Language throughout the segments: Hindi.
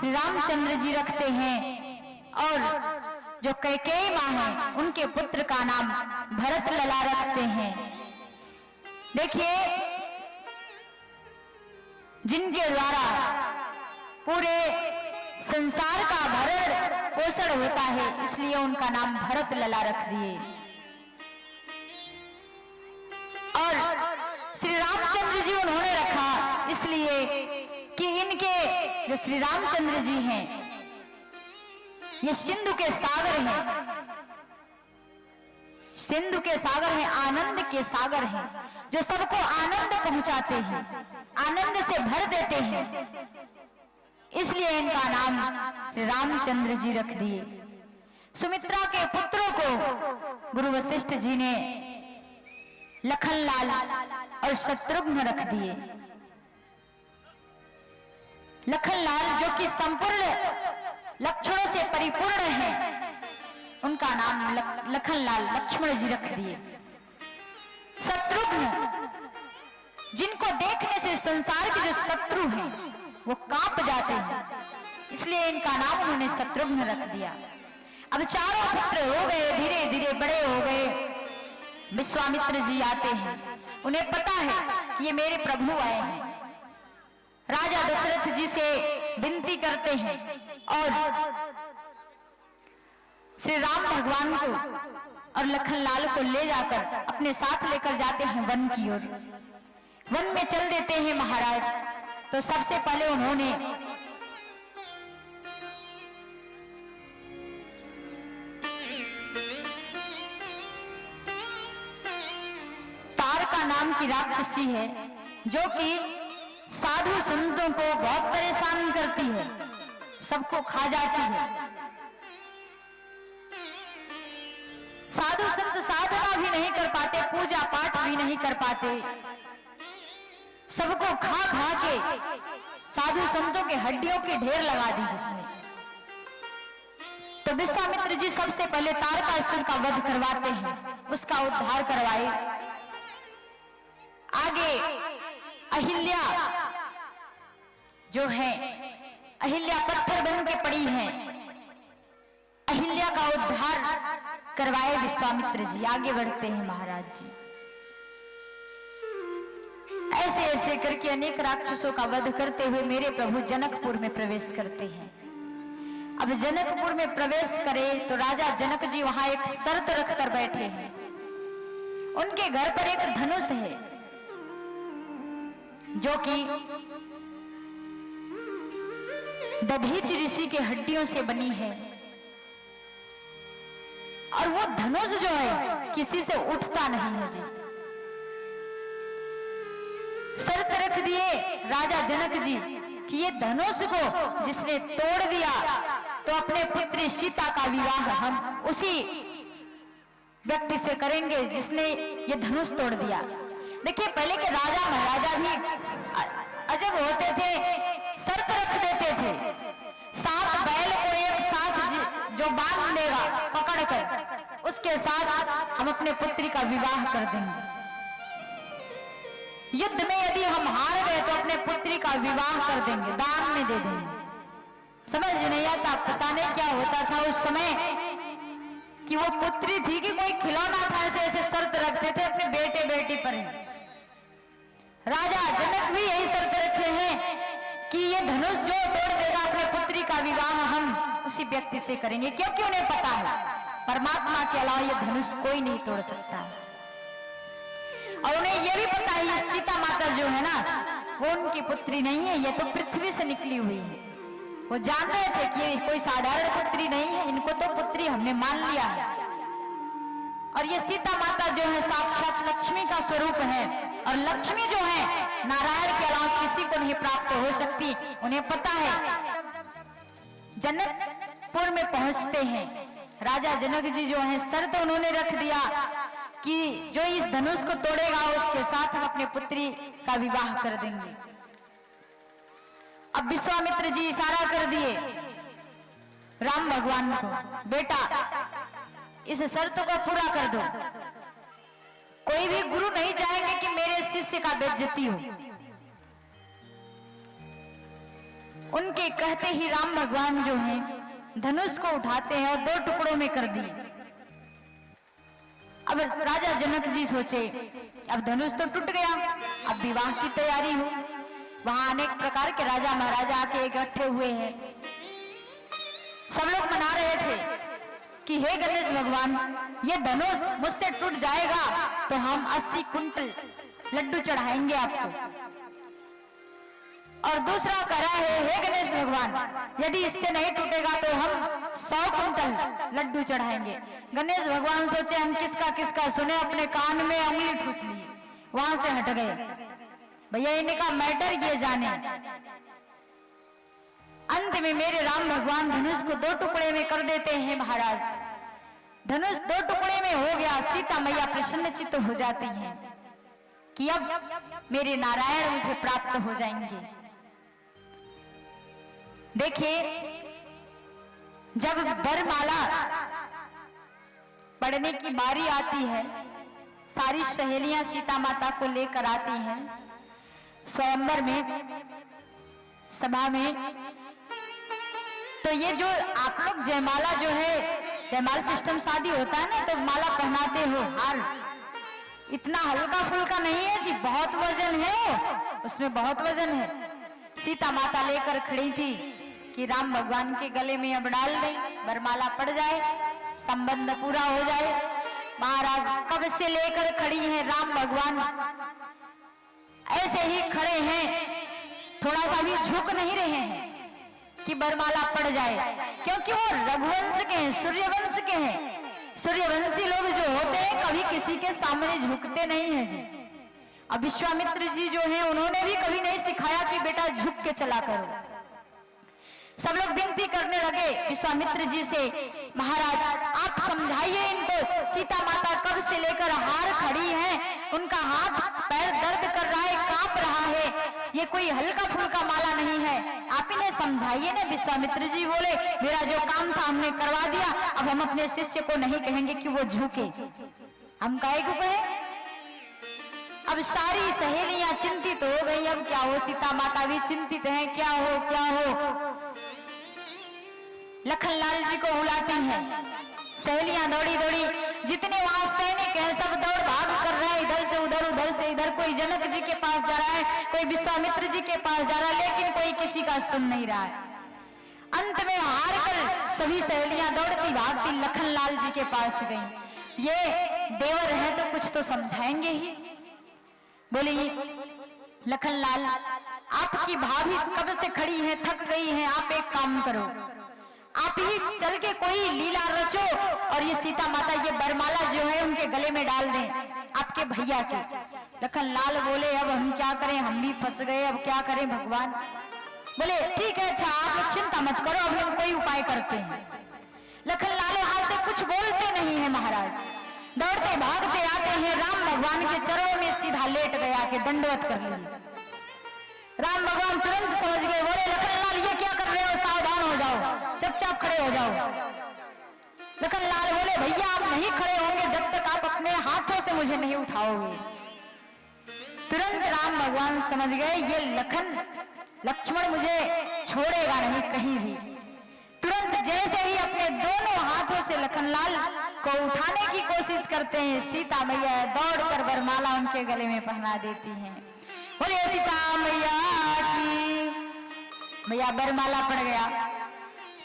श्री रामचंद्र जी रखते हैं और जो कैकेयी मां है उनके पुत्र का नाम भरत लला रखते हैं। देखिए, जिनके द्वारा पूरे संसार का भरण पोषण होता है, इसलिए उनका नाम भरत लला रख दिए। और श्री रामचंद्र जी उन्होंने रखा इसलिए कि इनके जो श्री रामचंद्र जी हैं ये सिंधु के सागर हैं, सिंधु के सागर हैं, आनंद के सागर हैं, जो सबको आनंद पहुंचाते हैं, आनंद से भर देते हैं। इसलिए इनका नाम श्री रामचंद्र जी रख दिए। सुमित्रा के पुत्रों को गुरु वशिष्ठ जी ने लखनलाल और शत्रुघ्न रख दिए। लखनलाल जो कि संपूर्ण लक्षणों से परिपूर्ण है, उनका नाम लखनलाल लक्ष्मण जी रख दिए। शत्रुघ्न जिनको देखने से संसार के जो शत्रु हैं वो कांप जाते हैं, इसलिए इनका नाम उन्होंने शत्रुघ्न रख दिया। अब चारों पुत्र हो गए, धीरे धीरे बड़े हो गए। विश्वामित्र जी आते हैं, उन्हें पता है कि ये मेरे प्रभु आए हैं। राजा दशरथ जी से विनती करते हैं और श्री राम भगवान को और लखनलाल को ले जाकर अपने साथ लेकर जाते हैं वन की ओर। वन में चल देते हैं महाराज। तो सबसे पहले उन्होंने तारका नाम की राक्षसी है, जो कि साधु संतों को बहुत परेशान करती है, सबको खा जाती है। साधु संत साधना भी नहीं कर पाते, पूजा पाठ भी नहीं कर पाते, सबको खा खा के साधु संतों के हड्डियों के ढेर लगा दी है। तो विश्वामित्र जी सबसे पहले तारकासुर का वध करवाते हैं, उसका उद्धार करवाए। आगे अहिल्या जो है, अहिल्या पत्थर बन के पड़ी है, अहिल्या का उद्धार करवाए विश्वामित्र जी। आगे बढ़ते हैं महाराज जी। ऐसे ऐसे करके अनेक राक्षसों का वध करते हुए मेरे प्रभु जनकपुर में प्रवेश करते हैं। अब जनकपुर में प्रवेश करे तो राजा जनक जी वहां एक शर्त रखकर बैठे हैं। उनके घर पर एक धनुष है जो कि दधीच ऋषि के हड्डियों से बनी है, और वो धनुष जो है किसी से उठता नहीं है जी। शर्त रख दिए राजा जनक जी कि ये धनुष को जिसने तोड़ दिया तो अपने पुत्री सीता का विवाह हम उसी व्यक्ति से करेंगे जिसने ये धनुष तोड़ दिया। देखिए, पहले के राजा महाराजा भी अजब होते थे, शर्त रख देते थे। 7 बैल को एक साथ जो बांध देगा पकड़कर, उसके साथ हम अपने पुत्री का विवाह कर देंगे। युद्ध में यदि हम हार गए तो अपने पुत्री का विवाह कर देंगे, दान में दे देंगे। समझ नहीं आता, पता नहीं क्या होता था उस समय कि वो पुत्री थी कि कोई खिलौना था, ऐसे ऐसे शर्त रखते थे अपने बेटे बेटी पर। राजा जनक भी यही शर्त रखे हैं कि ये धनुष जो तोड़ देगा अपने पुत्री का विवाह हम उसी व्यक्ति से करेंगे, क्योंकि उन्हें पता है परमात्मा के अलावा ये धनुष कोई नहीं तोड़ सकता। और उन्हें यह भी पता है ये सीता माता जो है ना, वो उनकी पुत्री नहीं है, ये तो पृथ्वी से निकली हुई है। वो जान रहे थे कि ये कोई साधारण पुत्री नहीं है, इनको तो पुत्री हमने मान लिया है। और ये सीता माता जो है साक्षात लक्ष्मी का स्वरूप है, और लक्ष्मी जो है नारायण के अलावा किसी को नहीं प्राप्त हो सकती। उन्हें पता है। जनकपुर में पहुंचते हैं, राजा जनक जी जो है शर्त उन्होंने रख दिया कि जो इस धनुष को तोड़ेगा उसके साथ हम अपने पुत्री का विवाह कर देंगे। अब विश्वामित्र जी इशारा कर दिए राम भगवान को, बेटा इस शर्त को पूरा कर दो। कोई भी गुरु नहीं चाहेंगे कि मेरे शिष्य का बेइज्जती हो। उनके कहते ही राम भगवान जो हैं धनुष को उठाते हैं और 2 टुकड़ों में कर दिए। अब राजा जनक जी सोचे अब धनुष तो टूट गया, अब विवाह की तैयारी हो। वहां अनेक प्रकार के राजा महाराजा आके इकट्ठे हुए हैं। सब लोग मना रहे थे कि हे गणेश भगवान, ये धनुष मुझसे टूट जाएगा तो हम 80 कुंटल लड्डू चढ़ाएंगे आपको। और दूसरा कह रहा है हे गणेश भगवान, यदि इससे नहीं टूटेगा तो हम 100 कुंटल लड्डू चढ़ाएंगे। गणेश भगवान सोचे हम किसका सुने, अपने कान में उंगली ठूस लिए, वहां से हट गए। भैया इनका मैटर ये जाने। अंत में मेरे राम भगवान धनुष को 2 टुकड़े में कर देते हैं। महाराज धनुष 2 टुकड़े में हो गया। सीता मैया प्रसन्नचित्त हो जाती हैं कि अब मेरे नारायण मुझे प्राप्त हो जाएंगे। देखिए जब वरमाला पढ़ने की बारी आती है, सारी सहेलियां सीता माता को लेकर आती हैं स्वयंवर में, सभा में। तो ये जो आप लोग जयमाला जो है, जयमाल सिस्टम शादी होता है ना, तो माला पहनाते हो, हार इतना हल्का फुल्का नहीं है जी, बहुत वजन है, उसमें बहुत वजन है। सीता माता लेकर खड़ी थी कि राम भगवान के गले में अब डाल दें, वरमाला पड़ जाए, संबंध पूरा हो जाए। महाराज कब से लेकर खड़ी हैं राम भगवान, ऐसे ही खड़े हैं, थोड़ा सा भी झुक नहीं रहे हैं कि वरमाला पड़ जाए, क्योंकि वो रघुवंश के हैं, सूर्यवंश के हैं। सूर्यवंशी लोग जो होते हैं कभी किसी के सामने झुकते नहीं हैं जी। अब विश्वामित्र जी जो हैं उन्होंने भी कभी नहीं सिखाया कि बेटा झुक के चला करो। सब लोग विनती करने लगे विश्वामित्र जी से, महाराज आप समझाइए इनको, सीता माता कब से लेकर हार खड़ी हैं, उनका हाथ पैर दर्द कर रहा है, कांप रहा है, ये कोई हल्का फुल्का माला नहीं है, आप इन्हें समझाइए ना। विश्वामित्र जी बोले मेरा जो काम था हमने करवा दिया, अब हम अपने शिष्य को नहीं कहेंगे कि वो झुके, हम काहे को कहें। अब सारी सहेलियां चिंतित हो गई, अब क्या हो, सीता माता भी चिंतित हैं, क्या हो क्या हो। लखनलाल जी को बुलाती हैं, सहेलियां दौड़ी दौड़ी, जितने वहां सैनिक हैं सब दौड़ भाग कर रहे हैं, इधर से उधर उधर से इधर, कोई जनक जी के पास जा रहा है, कोई विश्वामित्र जी के पास जा रहा है, लेकिन कोई किसी का सुन नहीं रहा है। अंत में हार कर सभी सहेलियां दौड़ती भागती लखनलाल जी के पास गई। ये देवर हैं तो कुछ तो समझाएंगे ही। बोली लखनलाल आपकी भाभी कब से खड़ी है, थक गई है, आप एक काम करो, आप ही चल के कोई लीला रचो और ये सीता माता ये बरमाला जो है उनके गले में डाल दें, आपके भैया के। लखनलाल बोले अब हम क्या करें, हम भी फंस गए, अब क्या करें भगवान। बोले ठीक है, अच्छा आप लोग चिंता मत करो, अब हम कोई उपाय करते हैं। लखनलाल हाथ से कुछ बोलते नहीं है महाराज, दौड़ते भागते आते हैं, राम भगवान के चरणों में सीधा लेट गया के दंडवत कर लिए। राम भगवान तुरंत समझ गए, बोले लखनलाल ये क्या कर रहे हो, सावधान हो जाओ, चुपचाप खड़े हो जाओ। लखनलाल बोले भैया आप नहीं खड़े होंगे जब तक आप अपने हाथों से मुझे नहीं उठाओगे। तुरंत राम भगवान समझ गए ये लक्ष्मण मुझे छोड़ेगा नहीं कहीं भी। तुरंत जैसे ही अपने दोनों हाथों से लखनलाल को उठाने की कोशिश करते हैं, सीता मैया दौड़कर वरमाला उनके गले में पहना देती हैं। बोले सीता मैया की, मैया वरमाला पड़ गया,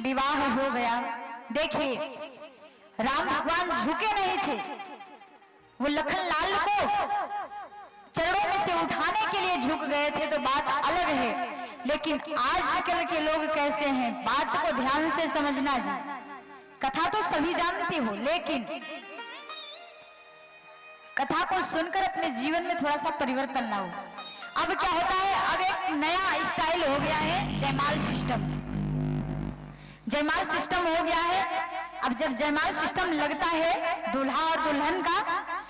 विवाह हो गया। देखिए राम भगवान झुके नहीं थे, वो लखनलाल को चरणों में से उठाने के लिए झुक गए थे तो बात अलग है, लेकिन आजकल के लोग कैसे हैं, बात को ध्यान से समझना जी। कथा तो सभी जानते हो, लेकिन कथा को सुनकर अपने जीवन में थोड़ा सा परिवर्तन लाओ। अब क्या होता है, अब एक नया स्टाइल हो गया है जयमाल सिस्टम। जयमाल सिस्टम हो गया है। अब जब जयमाल सिस्टम लगता है दूल्हा और दुल्हन का,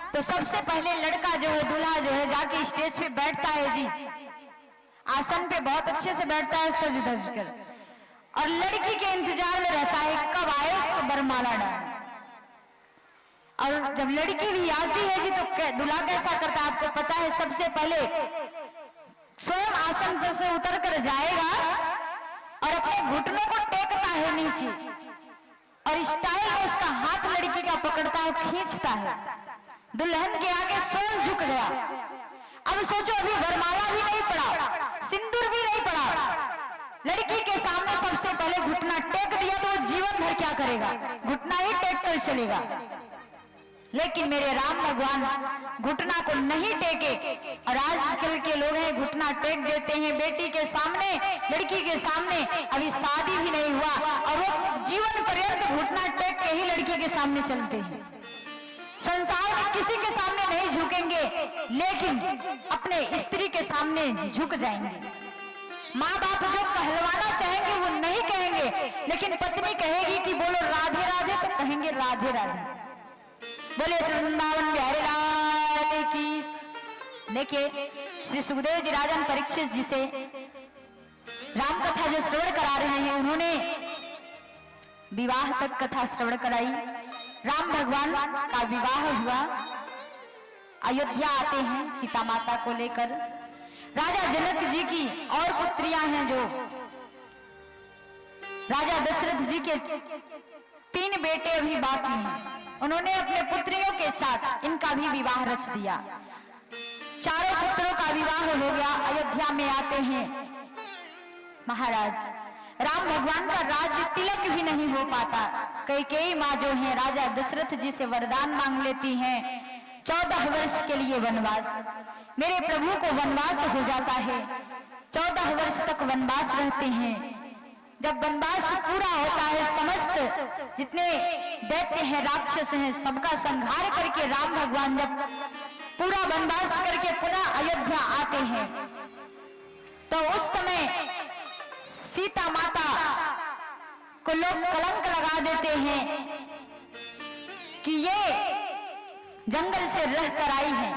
तो सबसे पहले लड़का जो है, दूल्हा जो है, जाके स्टेज पे बैठता है जी, आसन पे बहुत अच्छे से बैठता है सज धज कर, और लड़की के इंतजार में रहता है कब आए तो वरमाला डाल। और जब लड़की भी आती है जी तो दूल्हा कैसा करता है आपको पता है, सबसे पहले स्वयं आसन पर से उतर कर जाएगा घुटनों को टेकता है नीचे और स्टाइल में उसका हाथ लड़की का पकड़ता है, खींचता है। दुल्हन के आगे स्वयं झुक गया। अब सोचो, अभी वरमाला भी नहीं पड़ा, सिंदूर भी नहीं पड़ा, लड़की के सामने सबसे पहले घुटना टेक दिया तो वो जीवन भर क्या करेगा, घुटना ही टेक कर चलेगा। लेकिन मेरे राम भगवान घुटना को नहीं टेके, और आजकल के लोग हैं घुटना टेक देते हैं बेटी के सामने, लड़की के सामने, अभी शादी भी नहीं हुआ और वो जीवन पर्यंत घुटना टेक के ही लड़की के सामने चलते हैं। संसार में किसी के सामने नहीं झुकेंगे, लेकिन अपने स्त्री के सामने झुक जाएंगे। माँ बाप जो कहलवाना चाहेंगे वो नहीं कहेंगे, लेकिन पत्नी कहेगी कि बोलो राधे राधे, तो कहेंगे राधे राधे। बोले वृंदावन बिहारी लाल की। देखिए, श्री सुखदेव जी राजन परीक्षित जी से राम कथा जो श्रवण करा रहे हैं, उन्होंने विवाह तक कथा श्रवण कराई। राम भगवान का विवाह हुआ, अयोध्या आते हैं सीता माता को लेकर। राजा जनक जी की और पुत्रियां हैं, जो राजा दशरथ जी के 3 बेटे अभी बाकी हैं, उन्होंने अपने पुत्रियों के साथ इनका भी विवाह रच दिया। चारों पुत्रों का विवाह हो गया। अयोध्या में आते हैं महाराज, राम भगवान का राज्य तिलक भी नहीं हो पाता। कई माँ जो है राजा दशरथ जी से वरदान मांग लेती हैं, 14 वर्ष के लिए वनवास। मेरे प्रभु को वनवास हो जाता है, 14 वर्ष तक वनवास रहते हैं। जब वनवास पूरा होता है, समस्त जितने दैत्य हैं, राक्षस हैं, सबका संहार करके राम भगवान जब पूरा वनवास करके पुनः अयोध्या आते हैं, तो उस समय सीता माता को लोग कलंक लगा देते हैं कि ये जंगल से रह कर आई है,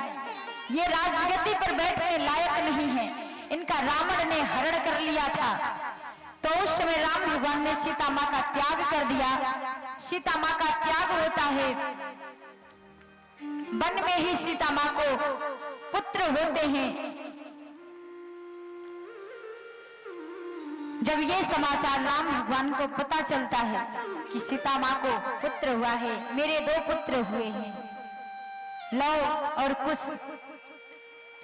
ये राजगद्दी पर बैठने लायक नहीं है, इनका रावण ने हरण कर लिया था। तो उस समय राम भगवान ने सीता माँ का त्याग कर दिया। सीता माँ का त्याग होता है, वन में ही सीता माँ को पुत्र होते हैं। जब ये समाचार राम भगवान को पता चलता है कि सीता माँ को पुत्र हुआ है, मेरे 2 पुत्र हुए हैं, लव और कुश।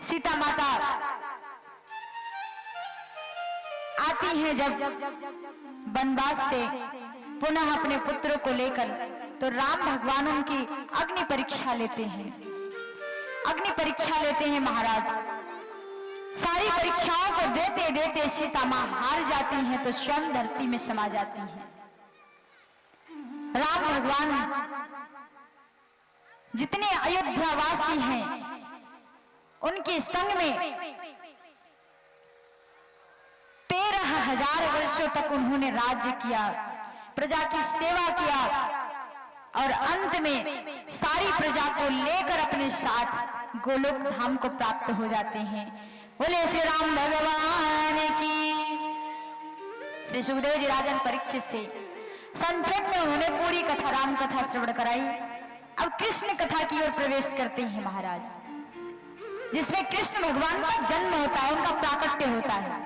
सीता माता आती हैं जब वनवास से पुनः अपने पुत्र को लेकर, तो राम भगवान उनकी अग्नि परीक्षा लेते हैं। अग्नि परीक्षा लेते हैं महाराज। सारी परीक्षाओं को देते देते सीता मां हार जाती हैं, तो स्वयं धरती में समा जाती हैं। राम भगवान जितने अयोध्यावासी हैं उनके संग में 13,000 वर्षों तक उन्होंने राज्य किया, प्रजा की सेवा किया, और अंत में सारी प्रजा को लेकर अपने साथ गोलोक धाम को प्राप्त हो जाते हैं। बोले श्री राम भगवान की। श्री सुखदेव जी राजन परीक्षित से संक्षेप में उन्होंने पूरी कथा राम कथा श्रवण कराई। अब कृष्ण कथा की ओर प्रवेश करते हैं महाराज, जिसमें कृष्ण भगवान का जन्म होता है, उनका प्राकट्य होता है।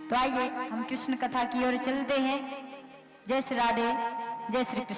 तो आइए हम कृष्ण कथा की ओर चलते हैं। जय श्री राधे, जय श्री कृष्ण।